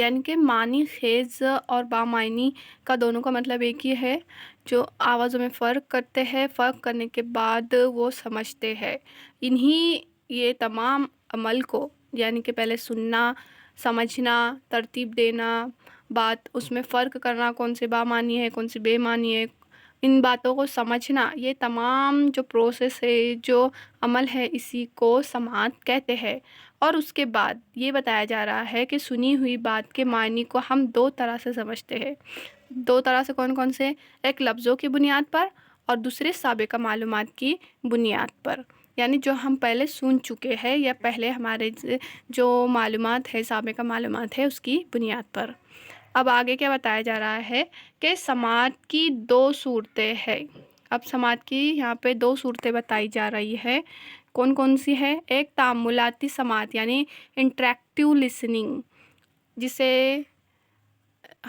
یعنی کہ معنی خیز اور بامعنی کا دونوں کا مطلب ایک ہی ہے، جو آوازوں میں فرق کرتے ہیں، فرق کرنے کے بعد وہ سمجھتے ہیں۔ یہ تمام عمل کو، یعنی کہ پہلے سننا، سمجھنا، ترتیب دینا، بات اس میں فرق کرنا، کون سی بامعنی ہے کون سی بے معنی ہے، ان باتوں کو سمجھنا، یہ تمام جو پروسیس ہے، جو عمل ہے، اسی کو سماعت کہتے ہیں۔ اور اس کے بعد یہ بتایا جا رہا ہے کہ سنی ہوئی بات کے معنی کو ہم دو طرح سے سمجھتے ہیں۔ دو طرح سے کون سے؟ ایک لفظوں کی بنیاد پر اور دوسرے سابقہ معلومات کی بنیاد پر، یعنی جو ہم پہلے سن چکے ہیں یا پہلے ہمارے جو معلومات ہے، سابقہ معلومات ہے، اس کی بنیاد پر۔ اب آگے کیا بتایا جا رہا ہے کہ سماعت کی دو صورتیں ہیں۔ اب سماعت کی یہاں پہ دو صورتیں بتائی جا رہی ہے، کون کون سی ہے؟ ایک تأملاتی سماعت یعنی انٹریکٹیو لسننگ، جسے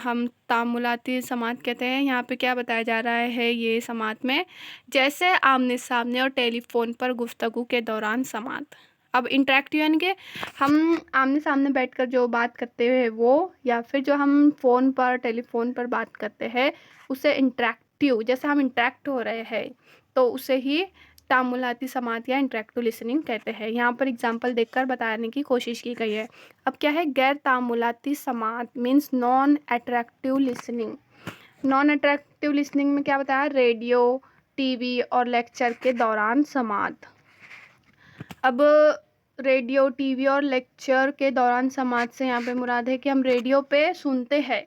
ہم تأملاتی سماعت کہتے ہیں۔ یہاں پہ کیا بتایا جا رہا ہے یہ سماعت میں؟ جیسے آمنے سامنے اور ٹیلی فون پر گفتگو کے دوران سماعت۔ اب انٹریکٹیو یعنی کہ ہم آمنے سامنے بیٹھ کر جو بات کرتے ہیں وہ، یا پھر جو ہم فون پر ٹیلی فون پر بات کرتے ہیں اسے انٹریکٹیو، جیسے ہم انٹریکٹ ہو رہے ہیں تو اسے ہی تأملاتی سماعت یا انٹریکٹیو لسننگ کہتے ہیں۔ یہاں پر اگزامپل دیکھ کر بتانے کی کوشش کی گئی ہے۔ اب کیا ہے؟ غیر تأملاتی سماعت means naan attractive listening. Naan attractive listening میں کیا بتایا؟ ریڈیو، ٹی وی اور لیکچر کے دوران سماعت۔ اب ریڈیو، ٹی وی اور لیکچر کے دوران سماعت سے یہاں پہ مراد ہے کہ ہم ریڈیو پہ سنتے ہیں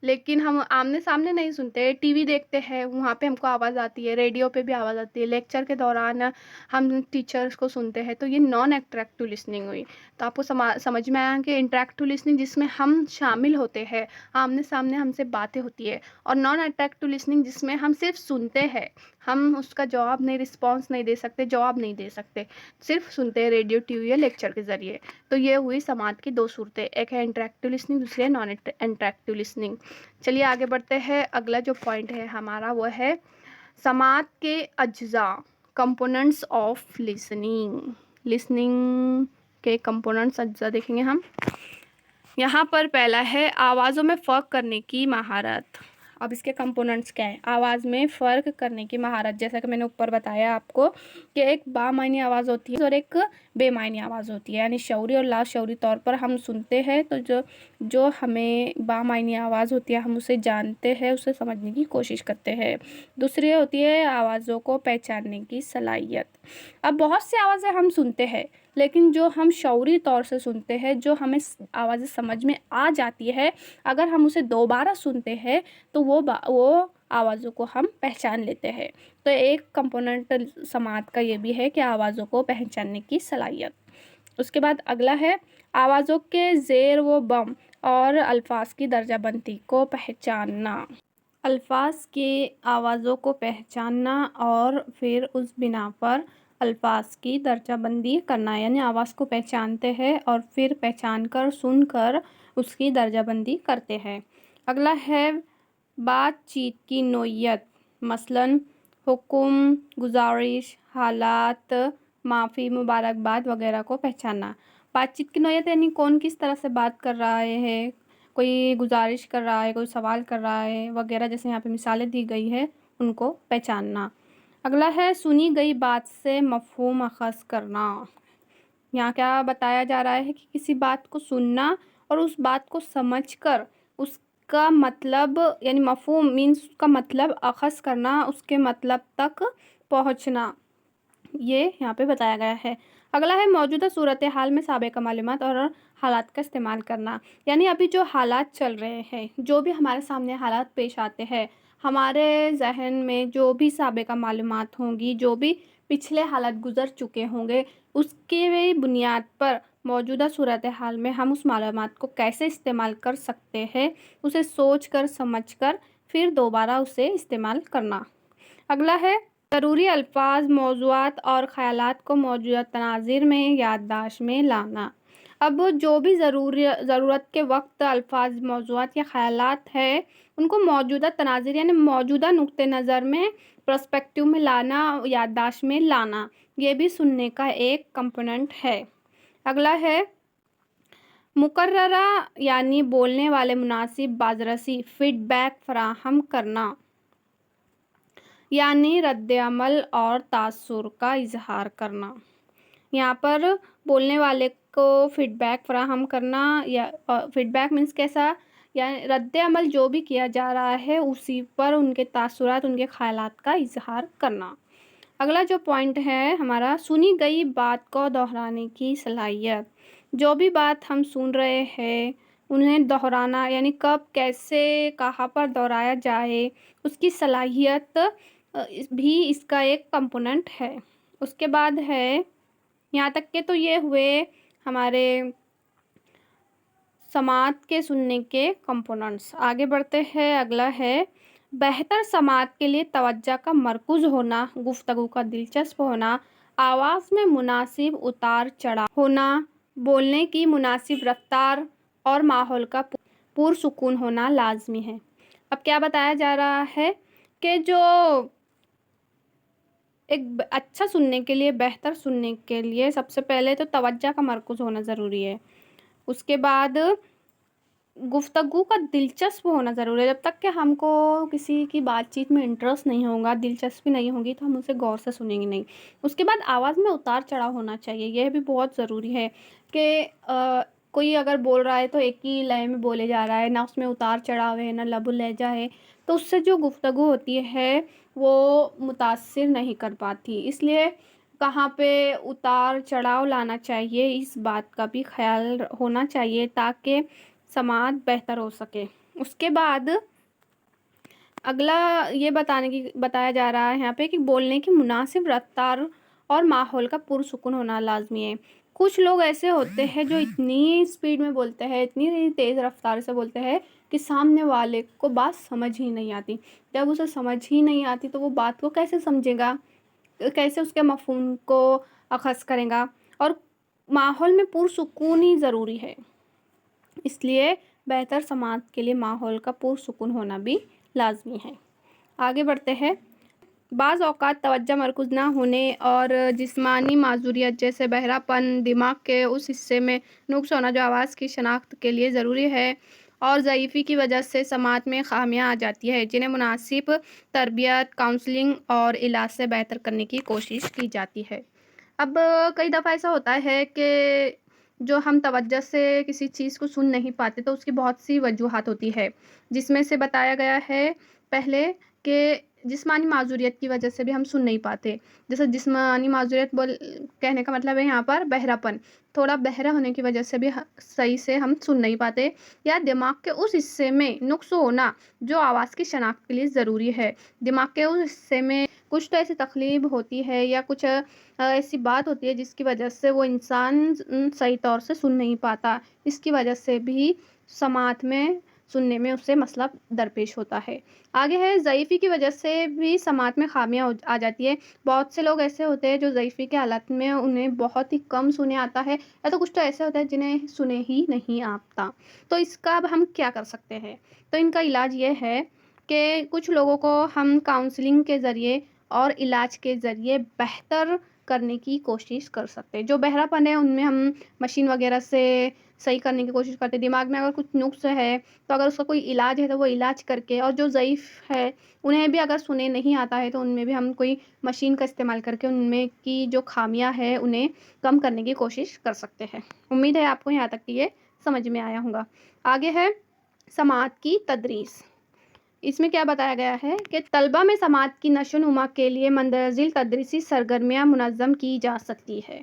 لیکن ہم آمنے سامنے نہیں سنتے، ٹی وی دیکھتے ہیں وہاں پہ ہم کو آواز آتی ہے، ریڈیو پہ بھی آواز آتی ہے، لیکچر کے دوران ہم ٹیچرز کو سنتے ہیں، تو یہ نان اٹریکٹیو لسننگ ہوئی۔ تو آپ کو سمجھ میں آیا کہ انٹریکٹیو لسننگ جس میں ہم شامل ہوتے ہیں، آمنے سامنے ہم سے باتیں ہوتی ہے، اور نان اٹریکٹیو لسننگ جس میں ہم صرف سنتے ہیں، ہم اس کا جواب نہیں، رسپانس نہیں دے سکتے، جواب نہیں دے سکتے، صرف سنتے ہیں ریڈیو، ٹی وی یا لیکچر کے ذریعے۔ تو یہ ہوئی سماعت کی دو صورتیں، ایک ہے انٹریکٹیو لسننگ، دوسری ہے نان انٹریکٹیو لسننگ۔ چلیے آگے بڑھتے ہیں۔ اگلا جو پوائنٹ ہے ہمارا وہ ہے سماعت کے اجزاء، کمپوننٹس آف لسننگ۔ لسننگ کے کمپوننٹس، اجزاء دیکھیں گے ہم۔ یہاں پر پہلا ہے آوازوں میں فرق کرنے کی مہارت۔ اب اس کے کمپوننٹس کیا ہیں؟ آواز میں فرق کرنے کی مہارت، جیسا کہ میں نے اوپر بتایا آپ کو کہ ایک بامعنی آواز ہوتی ہے اور ایک بے معنی آواز ہوتی ہے، یعنی شعوری اور لا شعوری طور پر ہم سنتے ہیں تو جو ہمیں بامعنی آواز ہوتی ہے ہم اسے جانتے ہیں، اسے سمجھنے کی کوشش کرتے ہیں۔ دوسری ہوتی ہے آوازوں کو پہچاننے کی صلاحیت۔ اب بہت سی آوازیں ہم سنتے ہیں لیکن جو ہم شعوری طور سے سنتے ہیں، جو ہمیں آوازیں سمجھ میں آ جاتی ہے، اگر ہم اسے دوبارہ سنتے ہیں تو وہ آوازوں کو ہم پہچان لیتے ہیں۔ تو ایک کمپوننٹ سماعت کا یہ بھی ہے کہ آوازوں کو پہچاننے کی صلاحیت۔ اس کے بعد اگلا ہے آوازوں کے زیر و بم اور الفاظ کی درجہ بندی کو پہچاننا۔ الفاظ کے آوازوں کو پہچاننا اور پھر اس بنا پر الفاظ کی درجہ بندی کرنا، یعنی آواز کو پہچانتے ہیں اور پھر پہچان کر سن کر اس کی درجہ بندی کرتے ہیں۔ اگلا ہے بات چیت کی نوعیت، مثلاً حکم، گزارش، حالات، معافی، مبارکباد وغیرہ کو پہچاننا۔ بات چیت کی نوعیت یعنی کون کس طرح سے بات کر رہا ہے، کوئی گزارش کر رہا ہے، کوئی سوال کر رہا ہے وغیرہ، جیسے یہاں پہ مثالیں دی گئی ہے، ان کو پہچاننا۔ اگلا ہے سنی گئی بات سے مفہوم اخذ کرنا۔ یہاں کیا بتایا جا رہا ہے کہ کسی بات کو سننا اور اس بات کو سمجھ کر اس کا مطلب، یعنی مفہوم مینس اس کا مطلب اخذ کرنا، اس کے مطلب تک پہنچنا، یہ یہاں پہ بتایا گیا ہے۔ اگلا ہے موجودہ صورتحال میں سابقہ معلومات اور حالات کا استعمال کرنا، یعنی ابھی جو حالات چل رہے ہیں، جو بھی ہمارے سامنے حالات پیش آتے ہیں، ہمارے ذہن میں جو بھی سابقہ معلومات ہوں گی، جو بھی پچھلے حالات گزر چکے ہوں گے، اس کی بنیاد پر موجودہ صورتحال میں ہم اس معلومات کو کیسے استعمال کر سکتے ہیں، اسے سوچ کر سمجھ کر پھر دوبارہ اسے استعمال کرنا۔ اگلا ہے ضروری الفاظ، موضوعات اور خیالات کو موجودہ تناظر میں یادداشت میں لانا۔ اب جو بھی ضرورت کے وقت الفاظ، موضوعات یا خیالات ہیں، ان کو موجودہ تناظر یعنی موجودہ نقطہ نظر میں، پرسپیکٹیو میں لانا، یادداشت میں لانا، یہ بھی سننے کا ایک کمپوننٹ ہے۔ اگلا ہے مقررہ یعنی بولنے والے مناسب بازرسی فیڈ بیک فراہم کرنا، یعنی رد عمل اور تاثر کا اظہار کرنا۔ یہاں پر بولنے والے کو فیڈ بیک فراہم کرنا، یا فیڈ بیک مینس کیسا، یعنی رد عمل جو بھی کیا جا رہا ہے اسی پر ان کے تاثرات، ان کے خیالات کا اظہار کرنا۔ اگلا جو پوائنٹ ہے ہمارا، سنی گئی بات کو دہرانے کی صلاحیت۔ جو بھی بات ہم سن رہے ہیں انہیں دہرانا، یعنی کب، کیسے، کہاں پر دہرایا جائے، اس کی صلاحیت بھی اس کا ایک کمپوننٹ ہے۔ اس کے بعد ہے، یہاں تک کہ تو یہ ہوئے ہمارے سماعت کے سننے کے کمپوننٹس۔ آگے بڑھتے ہیں، اگلا ہے بہتر سماعت کے لیے توجہ کا مرکوز ہونا، گفتگو کا دلچسپ ہونا، آواز میں مناسب اتار چڑھاؤ ہونا، بولنے کی مناسب رفتار اور ماحول کا پرسکون ہونا لازمی ہے۔ اب کیا بتایا جا رہا ہے کہ جو ایک اچھا سننے کے لیے، بہتر سننے کے لیے سب سے پہلے تو توجہ کا مرکوز ہونا ضروری ہے۔ اس کے بعد گفتگو کا دلچسپ ہونا ضروری ہے۔ جب تک کہ ہم کو کسی کی بات چیت میں انٹرسٹ نہیں ہوگا، دلچسپی نہیں ہوگی، تو ہم اسے غور سے سنیں گے نہیں۔ اس کے بعد آواز میں اتار چڑھاؤ ہونا چاہیے، یہ بھی بہت ضروری ہے کہ کوئی اگر بول رہا ہے تو ایک ہی لے میں بولے جا رہا ہے، نہ اس میں اتار چڑھاؤ ہے، نہ لب و لہجہ ہے، تو اس سے جو گفتگو ہوتی ہے وہ متاثر نہیں کر پاتی۔ اس لیے کہاں پہ اتار چڑھاؤ لانا چاہیے، اس بات کا بھی خیال ہونا چاہیے تاکہ سماعت بہتر ہو سکے۔ اس کے بعد اگلا یہ بتایا جا رہا ہے یہاں پہ کہ بولنے کی مناسب رفتار اور ماحول کا پرسکون ہونا لازمی ہے۔ کچھ لوگ ایسے ہوتے ہیں جو اتنی اسپیڈ میں بولتے ہیں، اتنی تیز رفتار سے بولتے ہیں کہ سامنے والے کو بات سمجھ ہی نہیں آتی۔ جب اسے سمجھ ہی نہیں آتی تو وہ بات کو کیسے سمجھے گا، کیسے اس کے مفہوم کو اخذ کرے گا۔ اور ماحول میں پرسکونی ضروری ہے، اس لیے بہتر سماعت کے لیے ماحول کا پرسکون ہونا بھی لازمی ہے۔ آگے بڑھتے ہیں، بعض اوقات توجہ مرکوز نہ ہونے اور جسمانی معذوریت جیسے بہرا پن، دماغ کے اس حصے میں نقص ہونا جو آواز کی شناخت کے لیے ضروری ہے، اور ضعیفی کی وجہ سے سماعت میں خامیاں آ جاتی ہے، جنہیں مناسب تربیت، کاؤنسلنگ اور علاج سے بہتر کرنے کی کوشش کی جاتی ہے۔ اب کئی دفعہ ایسا ہوتا ہے کہ جو ہم توجہ سے کسی چیز کو سن نہیں پاتے تو اس کی بہت سی وجوہات ہوتی ہے، جس میں سے بتایا گیا ہے پہلے کہ جسمانی معذوریت کی وجہ سے بھی ہم سن نہیں پاتے۔ جیسے جسمانی معذوریت کہنے کا مطلب ہے یہاں پر بہرا پن، تھوڑا بہرا ہونے کی وجہ سے بھی صحیح سے ہم سن نہیں پاتے، یا دماغ کے اس حصے میں نقص ہونا جو آواز کی شناخت کے لیے ضروری ہے۔ دماغ کے اس حصے میں کچھ تو ایسی تخلیب ہوتی ہے یا کچھ ایسی بات ہوتی ہے جس کی وجہ سے وہ انسان صحیح طور سے سن نہیں پاتا، اس کی وجہ سے بھی سماعت میں سننے میں اسے مسئلہ درپیش ہوتا ہے۔ آگے ہے، ضعیفی کی وجہ سے بھی سماعت میں خامیاں آ جاتی ہے۔ بہت سے لوگ ایسے ہوتے ہیں جو ضعیفی کے حالت میں انہیں بہت ہی کم سنے آتا ہے، یا تو کچھ تو ایسے ہوتے ہیں جنہیں سنے ہی نہیں آتا۔ تو اس کا اب ہم کیا کر سکتے ہیں؟ تو ان کا علاج یہ ہے کہ کچھ لوگوں کو ہم کاؤنسلنگ کے ذریعے اور علاج کے ذریعے بہتر کرنے کی کوشش کر سکتے ہیں۔ جو بہرا پن ہے ان میں ہم مشین وغیرہ سے صحیح کرنے کی کوشش کرتے ہیں۔ دماغ میں اگر کچھ نقص ہے تو اگر اس کا کوئی علاج ہے تو وہ علاج کر کے، اور جو ضعیف ہے انہیں بھی اگر سنے نہیں آتا ہے تو ان میں بھی ہم کوئی مشین کا استعمال کر کے ان میں کی جو خامیاں ہے انہیں کم کرنے کی کوشش کر سکتے ہیں۔ امید ہے آپ کو یہاں تک کہ یہ سمجھ میں آیا ہوگا۔ آگے ہے سماعت کی تدریس۔ اس میں کیا بتایا گیا ہے کہ طلبہ میں سماعت کی نشو و نما کے لیے مندرجہ ذیل تدریسی سرگرمیاں منظم کی جا سکتی ہے۔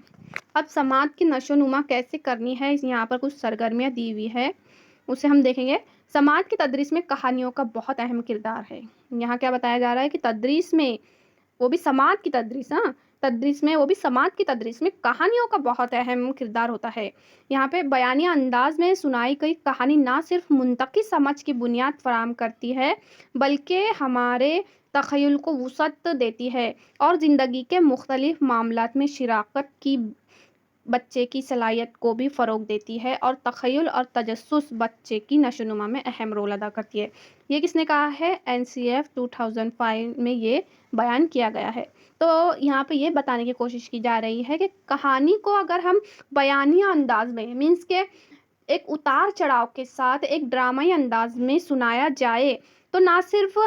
اب سماعت کی نشو و نما کیسے کرنی ہے، یہاں پر کچھ سرگرمیاں دی ہوئی ہے، اسے ہم دیکھیں گے۔ سماعت کی تدریس میں کہانیوں کا بہت اہم کردار ہے۔ یہاں کیا بتایا جا رہا ہے کہ تدریس میں، وہ بھی سماعت کی تدریس، سماعت کی تدریس میں کہانیوں کا بہت اہم کردار ہوتا ہے۔ یہاں پہ بیانیہ انداز میں سنائی گئی کہانی نہ صرف منطقی سمجھ کی بنیاد فراہم کرتی ہے بلکہ ہمارے تخیل کو وسعت دیتی ہے اور زندگی کے مختلف معاملات میں شراکت کی بچے کی صلاحیت کو بھی فروغ دیتی ہے، اور تخیل اور تجسس بچے کی نشو و نما میں اہم رول ادا کرتی ہے۔ یہ کس نے کہا ہے؟ NCF 2005 میں یہ بیان کیا گیا ہے۔ تو یہاں پہ یہ بتانے کی کوشش کی جا رہی ہے کہ کہانی کو اگر ہم بیانیہ انداز میں، مینس کہ ایک اتار چڑھاؤ کے ساتھ ایک ڈرامائی انداز میں سنایا جائے تو نہ صرف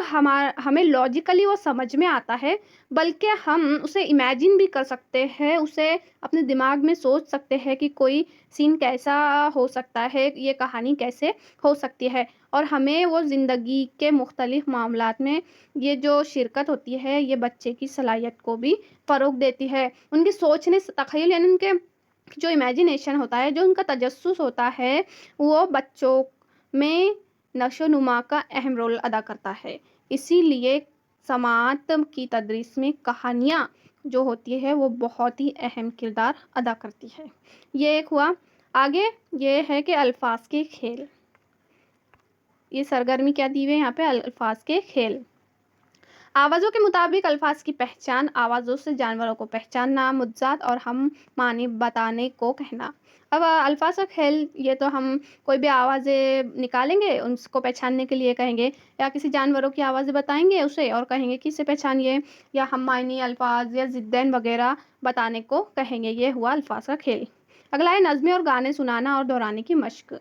ہمیں لاجیکلی وہ سمجھ میں آتا ہے، بلکہ ہم اسے امیجن بھی کر سکتے ہیں، اسے اپنے دماغ میں سوچ سکتے ہیں کہ کوئی سین کیسا ہو سکتا ہے، یہ کہانی کیسے ہو سکتی ہے، اور ہمیں وہ زندگی کے مختلف معاملات میں یہ جو شرکت ہوتی ہے یہ بچے کی صلاحیت کو بھی فروغ دیتی ہے، ان کی سوچنے تخیل یعنی ان کے جو امیجنیشن ہوتا ہے، جو ان کا تجسس ہوتا ہے، وہ بچوں میں نشو و نما کا اہم رول ادا کرتا ہے۔ اسی لیے سماعت کی تدریس میں کہانیاں جو ہوتی ہے وہ بہت ہی اہم کردار ادا کرتی ہے۔ یہ ایک ہوا۔ آگے یہ ہے کہ الفاظ کے کھیل، یہ سرگرمی کیا دی ہوئی ہے یہاں پہ، الفاظ کے کھیل۔ آوازوں کے مطابق الفاظ کی پہچان، آوازوں سے جانوروں کو پہچاننا، مجازات اور ہم معنی بتانے کو کہنا۔ اب الفاظ کا کھیل، یہ تو ہم کوئی بھی آوازیں نکالیں گے اس کو پہچاننے کے لیے کہیں گے، یا کسی جانوروں کی آوازیں بتائیں گے اسے اور کہیں گے کہ اسے پہچانیے، یا ہم معنی الفاظ یا ضدین وغیرہ بتانے کو کہیں گے۔ یہ ہوا الفاظ کا کھیل۔ اگلا ہے نظمیں اور گانے سنانا اور دہرانے کی مشق۔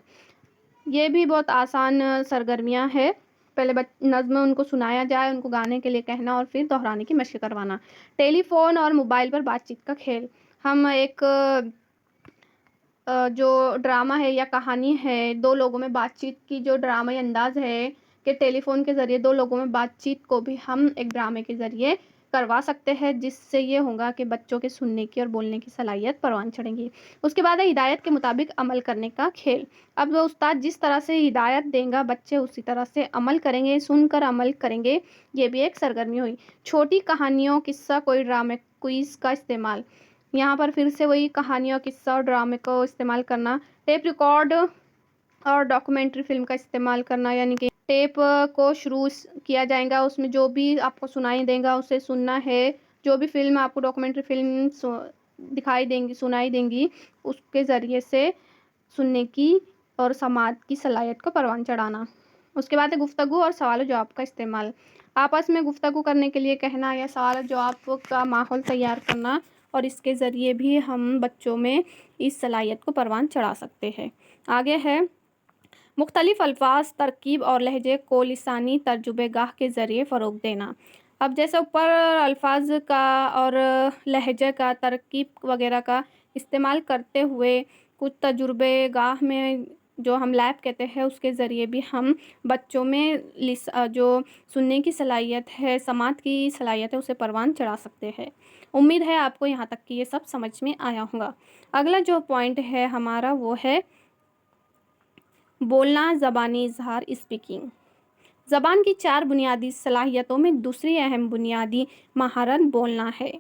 یہ بھی بہت آسان سرگرمیاں ہے۔ پہلے نظم ان کو سنایا جائے، ان کو گانے کے لیے کہنا اور پھر دہرانے کی مشق کروانا۔ ٹیلی فون اور موبائل پر بات چیت کا کھیل۔ ہم ایک جو ڈرامہ ہے یا کہانی ہے، دو لوگوں میں بات چیت کی جو ڈرامائی انداز ہے کہ ٹیلی فون کے ذریعے دو لوگوں میں بات چیت کو بھی ہم ایک ڈرامے کے ذریعے کروا سکتے ہیں، جس سے یہ ہوگا کہ بچوں کے سننے کی اور بولنے کی صلاحیت پروان چڑھیں گی۔ اس کے بعد ہے ہدایت کے مطابق عمل کرنے کا کھیل۔ اب استاد جس طرح سے ہدایت دیں گا بچے اسی طرح سے عمل کریں گے، سن کر عمل کریں گے۔ یہ بھی ایک سرگرمی ہوئی۔ چھوٹی کہانیوں، قصہ، کوئی ڈرامے کوئز کا استعمال۔ یہاں پر پھر سے وہی کہانیوں، قصہ اور ڈرامے کو استعمال کرنا۔ ٹیپ ریکارڈ اور ڈاکومنٹری فلم کا استعمال کرنا، یعنی کہ ٹیپ کو شروع کیا جائے گا، اس میں جو بھی آپ کو سنائی دے گا اسے سننا ہے، جو بھی فلم آپ کو ڈاکومنٹری فلم دکھائی دیں گی، سنائی دیں گی، اس کے ذریعے سے سننے کی اور سماعت کی صلاحیت کو پروان چڑھانا۔ اس کے بعد ہے گفتگو اور سوال و جواب کا استعمال۔ آپس میں گفتگو کرنے کے لیے کہنا یا سوال و جواب کا ماحول تیار کرنا، اور اس کے ذریعے بھی ہم بچوں میں اس صلاحیت کو پروان چڑھا سکتے ہیں۔ آگے ہے مختلف الفاظ، ترکیب اور لہجے کو لسانی تجربے گاہ کے ذریعے فروغ دینا۔ اب جیسے اوپر الفاظ کا اور لہجے کا، ترکیب وغیرہ کا استعمال کرتے ہوئے کچھ تجربے گاہ میں جو ہم لیب کہتے ہیں اس کے ذریعے بھی ہم بچوں میں جو سننے کی صلاحیت ہے، سماعت کی صلاحیت ہے، اسے پروان چڑھا سکتے ہیں۔ امید ہے آپ کو یہاں تک کہ یہ سب سمجھ میں آیا ہوگا۔ اگلا جو پوائنٹ ہے ہمارا وہ ہے بولنا، زبانی اظہار، اسپیکنگ۔ زبان کی 4 بنیادی صلاحیتوں میں دوسری اہم بنیادی مہارت بولنا ہے۔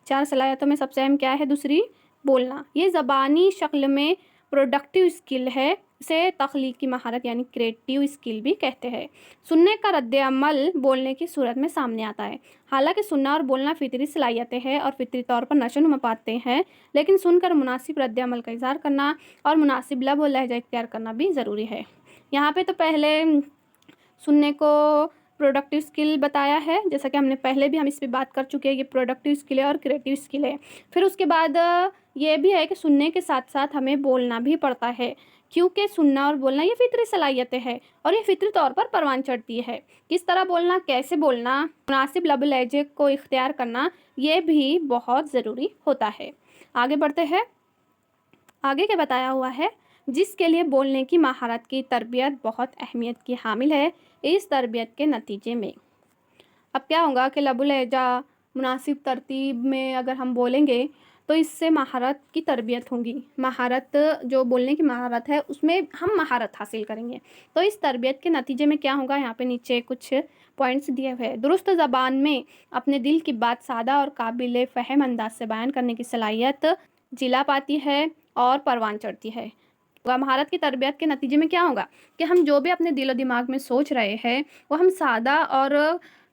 4 صلاحیتوں میں سب سے اہم کیا ہے؟ دوسری بولنا۔ یہ زبانی شکل میں پروڈکٹیو اسکل ہے، اسے تخلیقی مہارت یعنی کریٹیو اسکل بھی کہتے ہیں۔ سننے کا رد عمل بولنے کی صورت میں سامنے آتا ہے۔ حالانکہ سننا اور بولنا فطری صلاحیتیں ہیں اور فطری طور پر نشو و نما پاتے ہیں، لیکن سن کر مناسب رد عمل کا اظہار کرنا اور مناسب لب و لہجہ اختیار کرنا بھی ضروری ہے۔ یہاں پہ تو پہلے سننے کو پروڈکٹیو اسکل بتایا ہے، جیسا کہ ہم نے پہلے بھی ہم اس پہ بات کر چکے ہیں، یہ پروڈکٹیو اسکل ہے اور کریٹیو اسکل ہے۔ پھر اس کے بعد یہ بھی ہے کہ سننے کے ساتھ ساتھ ہمیں بولنا بھی پڑتا ہے، کیونکہ سننا اور بولنا یہ فطری صلاحیتیں ہیں اور یہ فطری طور پر پروان چڑھتی ہے۔ کس طرح بولنا، کیسے بولنا، مناسب لب و لہجے کو اختیار کرنا، یہ بھی بہت ضروری ہوتا ہے۔ آگے بڑھتے ہیں۔ آگے کیا بتایا ہوا ہے؟ جس کے لیے بولنے کی مہارت کی تربیت بہت اہمیت کی حامل ہے۔ اس تربیت کے نتیجے میں اب کیا ہوگا کہ لب و لہجہ مناسب ترتیب میں اگر ہم بولیں گے تو اس سے مہارت کی تربیت ہوگی۔ مہارت جو بولنے کی مہارت ہے اس میں ہم مہارت حاصل کریں گے، تو اس تربیت کے نتیجے میں کیا ہوگا؟ یہاں پہ نیچے کچھ پوائنٹس دیے ہوئے ہیں۔ درست زبان میں اپنے دل کی بات سادہ اور قابل فہم انداز سے بیان کرنے کی صلاحیت جلا پاتی ہے اور پروان چڑھتی ہے۔ مہارت کی تربیت کے نتیجے میں کیا ہوگا کہ ہم جو بھی اپنے دل و دماغ میں سوچ رہے ہیں وہ ہم سادہ اور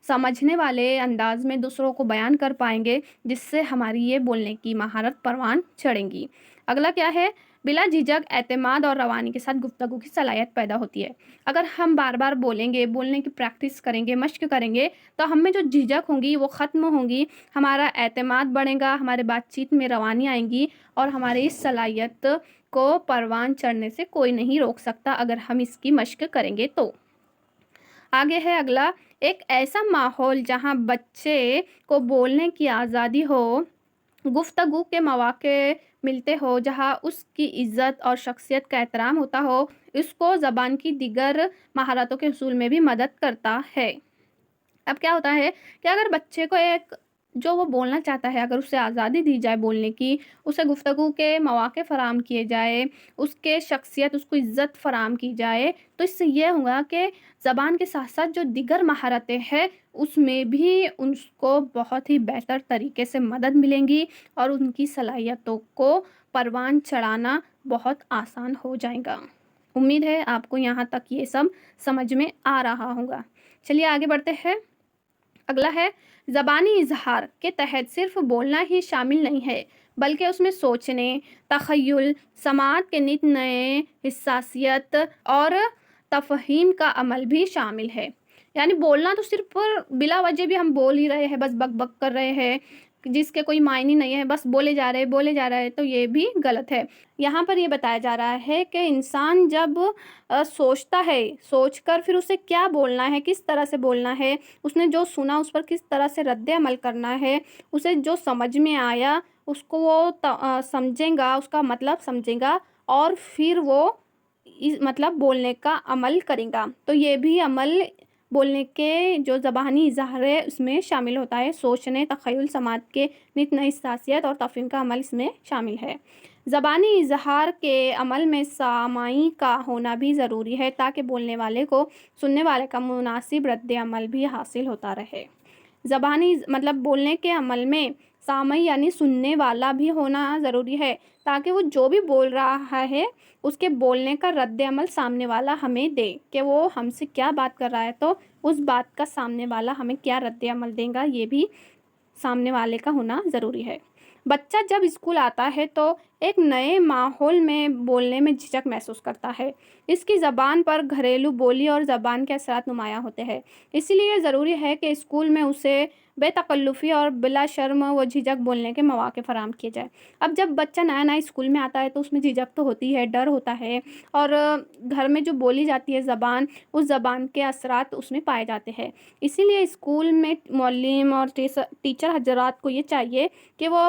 سمجھنے والے انداز میں دوسروں کو بیان کر پائیں گے، جس سے ہماری یہ بولنے کی مہارت پروان چڑھیں گی۔ اگلا کیا ہے؟ بلا جھجک اعتماد اور روانی کے ساتھ گفتگو کی صلاحیت پیدا ہوتی ہے۔ اگر ہم بار بار بولیں گے، بولنے کی پریکٹس کریں گے، مشق کریں گے، تو ہم میں جو جھجک ہوں گی وہ ختم ہوں گی، ہمارا اعتماد بڑھے گا، ہمارے بات چیت میں روانی آئیں گی، اور ہماری اس صلاحیت کو پروان چڑھنے سے کوئی نہیں روک سکتا اگر ہم اس کی مشق کریں گے تو۔ آگے ہے اگلا، ایک ایسا ماحول جہاں بچے کو بولنے کی آزادی ہو، گفتگو کے مواقع ملتے ہو، جہاں اس کی عزت اور شخصیت کا احترام ہوتا ہو، اس کو زبان کی دیگر مہارتوں کے حصول میں بھی مدد کرتا ہے۔ اب کیا ہوتا ہے کہ اگر بچے کو جو وہ بولنا چاہتا ہے، اگر اسے آزادی دی جائے بولنے کی، اسے گفتگو کے مواقع فراہم کیے جائے، اس کے شخصیت، اس کو عزت فراہم کی جائے، تو اس سے یہ ہوگا کہ زبان کے ساتھ ساتھ جو دیگر مہارتیں ہیں اس میں بھی ان کو بہت ہی بہتر طریقے سے مدد ملیں گی، اور ان کی صلاحیتوں کو پروان چڑھانا بہت آسان ہو جائے گا۔ امید ہے آپ کو یہاں تک یہ سب سمجھ میں آ رہا ہوگا۔ چلیے آگے بڑھتے ہیں۔ اگلا ہے، زبانی اظہار کے تحت صرف بولنا ہی شامل نہیں ہے، بلکہ اس میں سوچنے، تخیل، سماعت کے نت نئے حساسیت اور تفہیم کا عمل بھی شامل ہے۔ یعنی بولنا تو صرف بلا وجہ بھی ہم بول ہی رہے ہیں، بس بک بک کر رہے ہیں، جس کے کوئی معنی نہیں ہے، بس بولے جا رہے تو یہ بھی غلط ہے۔ یہاں پر یہ بتایا جا رہا ہے کہ انسان جب سوچتا ہے، سوچ کر پھر اسے کیا بولنا ہے، کس طرح سے بولنا ہے، اس نے جو سنا اس پر کس طرح سے رد عمل کرنا ہے، اسے جو سمجھ میں آیا اس کو وہ سمجھے گا، اس کا مطلب سمجھے گا، اور پھر وہ مطلب بولنے کا عمل کرے گا۔ تو یہ بھی عمل بولنے کے جو زبانی اظہار ہے اس میں شامل ہوتا ہے۔ سوچنے، تخیل، سماعت کے نت نئی حساسیت اور تفہیم کا عمل اس میں شامل ہے۔ زبانی اظہار کے عمل میں سامعی کا ہونا بھی ضروری ہے، تاکہ بولنے والے کو سننے والے کا مناسب رد عمل بھی حاصل ہوتا رہے۔ زبانی مطلب بولنے کے عمل میں سامعی یعنی سننے والا بھی ہونا ضروری ہے، تاکہ وہ جو بھی بول رہا ہے اس کے بولنے کا رد عمل سامنے والا ہمیں دے، کہ وہ ہم سے کیا بات کر رہا ہے تو اس بات کا سامنے والا ہمیں کیا رد عمل دے گا، یہ بھی سامنے والے کا ہونا ضروری ہے۔ بچہ جب اسکول آتا ہے تو ایک نئے ماحول میں بولنے میں جھجک محسوس کرتا ہے۔ اس کی زبان پر گھریلو بولی اور زبان کے اثرات نمایاں ہوتے ہیں، اسی لیے ضروری ہے کہ اسکول میں اسے بے تکلفی اور بلا شرم و جھجک بولنے کے مواقع فراہم کیے جائے۔ اب جب بچہ نیا نیا اسکول میں آتا ہے تو اس میں جھجک تو ہوتی ہے، ڈر ہوتا ہے، اور گھر میں جو بولی جاتی ہے زبان، اس زبان کے اثرات اس میں پائے جاتے ہیں۔ اسی لیے اسکول میں معلم اور ٹیچر حضرات کو یہ چاہیے کہ وہ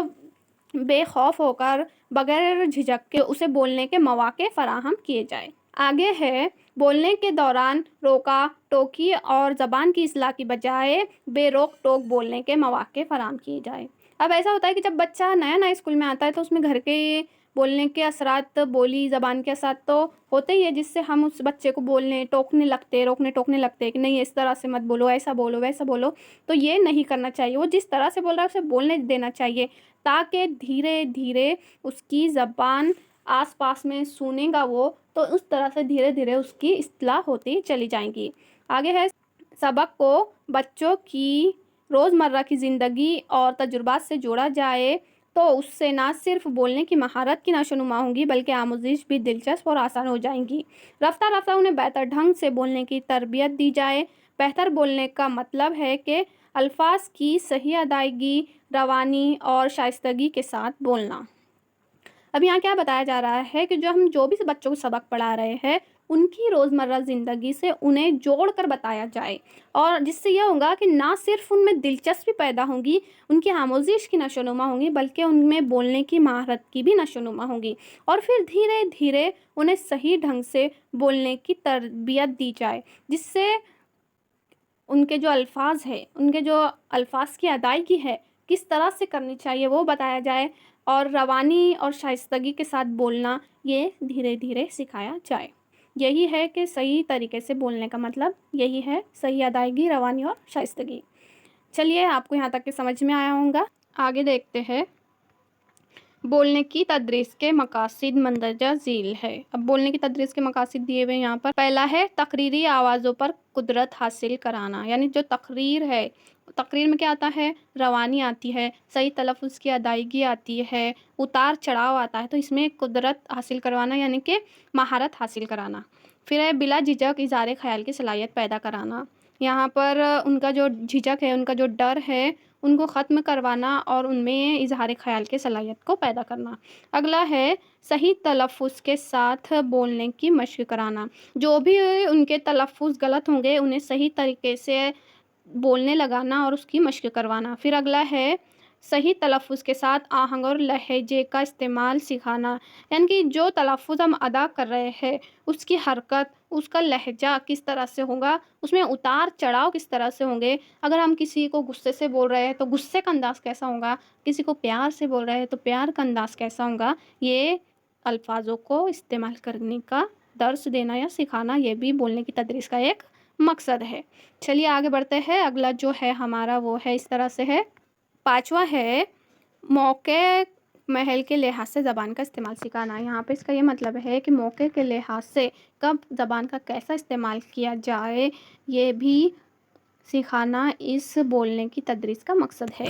بے خوف ہو کر بغیر جھجک کے اسے بولنے کے مواقع فراہم کیے جائے۔ آگے ہے، بولنے کے دوران روکا ٹوکی اور زبان کی اصلاح کی بجائے بے روک ٹوک بولنے کے مواقع فراہم کیے جائے۔ اب ایسا ہوتا ہے کہ جب بچہ نیا نیا اسکول میں آتا ہے تو اس میں گھر کے بولنے کے اثرات، بولی زبان کے اثرات تو ہوتے ہی ہے، جس سے ہم اس بچے کو بولنے ٹوکنے لگتے کہ نہیں اس طرح سے مت بولو، ایسا بولو، ویسا بولو۔ تو یہ نہیں کرنا چاہیے، وہ جس طرح سے بول رہا ہے اسے بولنے دینا چاہیے، تاکہ دھیرے دھیرے اس کی زبان آس پاس میں سنے گا وہ، تو اس طرح سے دھیرے دھیرے اس کی اصلاح ہوتی چلی جائیں گی۔ آگے ہے، سبق کو بچوں کی روزمرہ کی زندگی اور تجربات سے جوڑا جائے تو اس سے نہ صرف بولنے کی مہارت کی نشو و نما ہوں گی، بلکہ آموزش بھی دلچسپ اور آسان ہو جائیں گی۔ رفتہ رفتہ انہیں بہتر ڈھنگ سے بولنے کی تربیت دی جائے۔ بہتر بولنے کا مطلب ہے کہ الفاظ کی صحیح ادائیگی، روانی اور شائستگی کے ساتھ بولنا۔ اب یہاں کیا بتایا جا رہا ہے کہ ہم جو بھی بچوں کو سبق پڑھا رہے ہیں ان کی روزمرہ زندگی سے انہیں جوڑ کر بتایا جائے، اور جس سے یہ ہوگا کہ نہ صرف ان میں دلچسپی پیدا ہوگی، ان کی آموزش کی نشو و نما ہوگی، بلکہ ان میں بولنے کی مہارت کی بھی نشو و نما ہوگی، اور پھر دھیرے دھیرے انہیں صحیح ڈھنگ سے بولنے کی تربیت دی جائے، جس سے ان کے جو الفاظ ہیں، ان کے جو الفاظ کی ادائیگی ہے کس طرح سے کرنی چاہیے وہ بتایا جائے، اور روانی اور شائستگی کے ساتھ بولنا یہ دھیرے دھیرے سکھایا جائے۔ یہی ہے کہ صحیح طریقے سے بولنے کا مطلب یہی ہے، صحیح ادائیگی، روانی اور شائستگی۔ چلیے آپ کو یہاں تک کہ سمجھ میں آیا ہوگا، آگے دیکھتے ہیں۔ بولنے کی تدریس کے مقاصد مندرجہ ذیل ہے۔ اب بولنے کی تدریس کے مقاصد دیے ہوئے یہاں پر، پہلا ہے تقریری آوازوں پر قدرت حاصل کرانا، یعنی جو تقریر ہے، تقریر میں کیا آتا ہے؟ روانی آتی ہے، صحیح تلفظ کی ادائیگی آتی ہے، اتار چڑھاؤ آتا ہے، تو اس میں قدرت حاصل کروانا یعنی کہ مہارت حاصل کرانا۔ پھر ہے بلا جھجک اظہار خیال کی صلاحیت پیدا کرانا، یہاں پر ان کا جو جھجک ہے، ان کا جو ڈر ہے، ان کو ختم کروانا اور ان میں اظہار خیال کے صلاحیت کو پیدا کرنا۔ اگلا ہے صحیح تلفظ کے ساتھ بولنے کی مشق کرانا، جو بھی ان کے تلفظ غلط ہوں گے انہیں صحیح طریقے سے بولنے لگانا اور اس کی مشق کروانا۔ پھر اگلا ہے صحیح تلفظ کے ساتھ آہنگ اور لہجے کا استعمال سکھانا، یعنی کہ جو تلفظ ہم ادا کر رہے ہیں اس کی حرکت، اس کا لہجہ کس طرح سے ہوگا، اس میں اتار چڑھاؤ کس طرح سے ہوں گے۔ اگر ہم کسی کو غصے سے بول رہے ہیں تو غصے کا انداز کیسا ہوگا، کسی کو پیار سے بول رہے ہیں تو پیار کا انداز کیسا ہوگا، یہ الفاظوں کو استعمال کرنے کا درس دینا یا سکھانا، یہ بھی بولنے کی تدریس کا ایک مقصد ہے۔ چلیے آگے بڑھتے ہیں، اگلا جو ہے ہمارا وہ ہے اس طرح سے ہے۔ پانچواں ہے موقع محل کے لحاظ سے زبان کا استعمال سکھانا، یہاں پہ اس کا یہ مطلب ہے کہ موقع کے لحاظ سے کب زبان کا کیسا استعمال کیا جائے، یہ بھی سکھانا اس بولنے کی تدریس کا مقصد ہے۔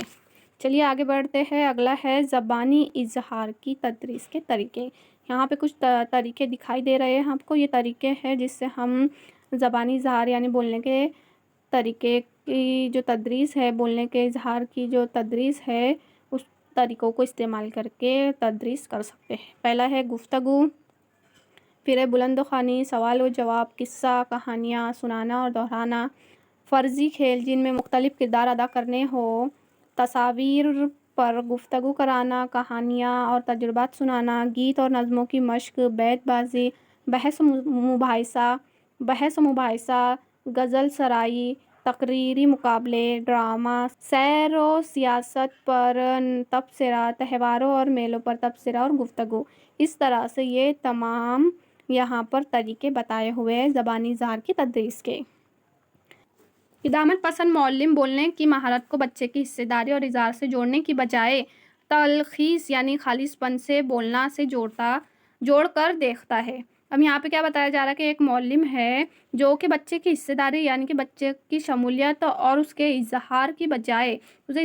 چلیے آگے بڑھتے ہیں، اگلا ہے زبانی اظہار کی تدریس کے طریقے۔ یہاں پہ کچھ طریقے دکھائی دے رہے ہیں آپ کو، یہ طریقے ہیں جس سے ہم زبانی اظہار یعنی بولنے کے طریقے کی جو تدریس ہے، بولنے کے اظہار کی جو تدریس ہے، اس طریقوں کو استعمال کر کے تدریس کر سکتے ہیں۔ پہلا ہے گفتگو، پھر ہے بلند و خوانی، سوال و جواب، قصہ کہانیاں سنانا اور دہرانا، فرضی کھیل جن میں مختلف کردار ادا کرنے ہو، تصاویر پر گفتگو کرانا، کہانیاں اور تجربات سنانا، گیت اور نظموں کی مشق، بیت بازی، بحث و مباحثہ، غزل سرائی، تقریری مقابلے، ڈرامہ، سیر و سیاست پر تبصرہ، تہواروں اور میلوں پر تبصرہ اور گفتگو۔ اس طرح سے یہ تمام یہاں پر طریقے بتائے ہوئے زبانی اظہار کی تدریس کے۔ قدامت پسند معلم بولنے کی مہارت کو بچے کی حصہ داری اور اظہار سے جوڑنے کی بجائے تلخیص یعنی خالص پن سے بولنا سے جوڑ کر دیکھتا ہے۔ اب یہاں پہ کیا بتایا جا رہا ہے کہ ایک معلم ہے جو کہ بچے کی حصہ داری یعنی کہ بچے کی شمولیت اور اس کے اظہار کی بجائے، اس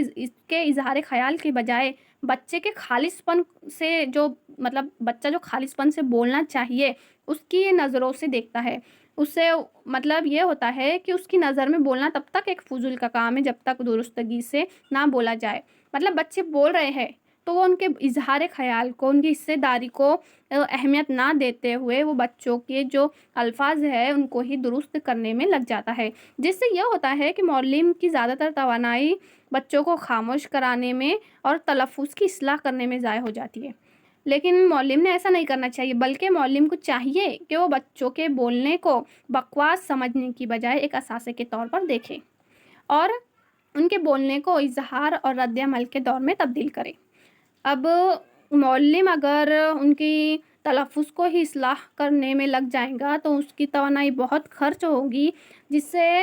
کے اظہار خیال کی بجائے بچے کے خالص پن سے جو مطلب بچہ جو خالص پن سے بولنا چاہیے اس کی نظروں سے دیکھتا ہے۔ اس سے مطلب یہ ہوتا ہے کہ اس کی نظر میں بولنا تب تک ایک فضول کا کام ہے جب تک درستگی سے نہ بولا جائے۔ مطلب بچے بول رہے ہیں تو وہ ان کے اظہار خیال کو، ان کی حصہ داری کو اہمیت نہ دیتے ہوئے وہ بچوں کے جو الفاظ ہے ان کو ہی درست کرنے میں لگ جاتا ہے، جس سے یہ ہوتا ہے کہ معلم کی زیادہ تر توانائی بچوں کو خاموش کرانے میں اور تلفظ کی اصلاح کرنے میں ضائع ہو جاتی ہے۔ لیکن معلم نے ایسا نہیں کرنا چاہیے، بلکہ معلم کو چاہیے کہ وہ بچوں کے بولنے کو بکواس سمجھنے کی بجائے ایک اثاثے کے طور پر دیکھے اور ان کے بولنے کو اظہار اور رد عمل کے دور میں تبدیل کرے۔ اب معلم اگر ان کی تلفظ کو ہی اصلاح کرنے میں لگ جائے گا تو اس کی توانائی بہت خرچ ہوگی، جس سے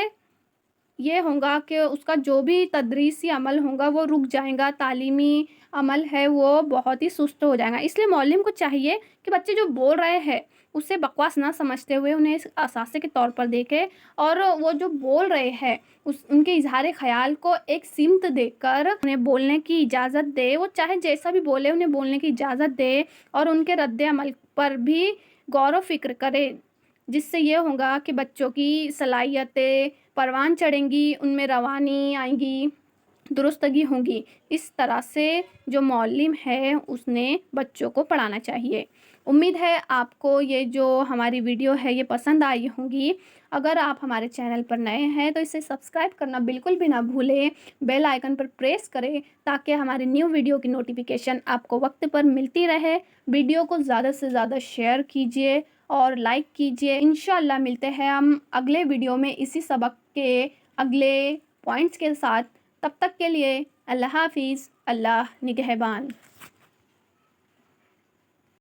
یہ ہوگا کہ اس کا جو بھی تدریسی عمل ہوگا وہ رک جائے گا، تعلیمی عمل ہے وہ بہت ہی سست ہو جائے گا۔ اس لیے معلم کو چاہیے کہ بچے جو بول رہے ہیں اسے بکواس نہ سمجھتے ہوئے انہیں اس اثاثے کے طور پر دیکھے اور وہ جو بول رہے ہیں ان کے اظہار خیال کو ایک سمت دے کر انہیں بولنے کی اجازت دے، وہ چاہے جیسا بھی بولے انہیں بولنے کی اجازت دے اور ان کے رد عمل پر بھی غور و فکر کرے، جس سے یہ ہوگا کہ بچوں کی صلاحیتیں پروان چڑھیں گی، ان میں روانی آئیں گی، درستگی ہوں گی۔ اس طرح سے جو معلم ہے اس نے بچوں کو پڑھانا چاہیے۔ امید ہے آپ کو یہ جو ہماری ویڈیو ہے یہ پسند آئی ہوگی۔ اگر آپ ہمارے چینل پر نئے ہیں تو اسے سبسکرائب کرنا بالکل بھی نہ بھولیں، بیل آئیکن پر پریس کریں تاکہ ہماری نیو ویڈیو کی نوٹیفیکیشن آپ کو وقت پر ملتی رہے۔ ویڈیو کو زیادہ سے زیادہ شیئر کیجیے اور لائک کیجیے۔ انشاءاللہ ملتے ہیں ہم اگلے ویڈیو میں اسی سبق کے اگلے پوائنٹس کے ساتھ۔ تب تک کے لیے اللہ حافظ، اللہ نگہبان۔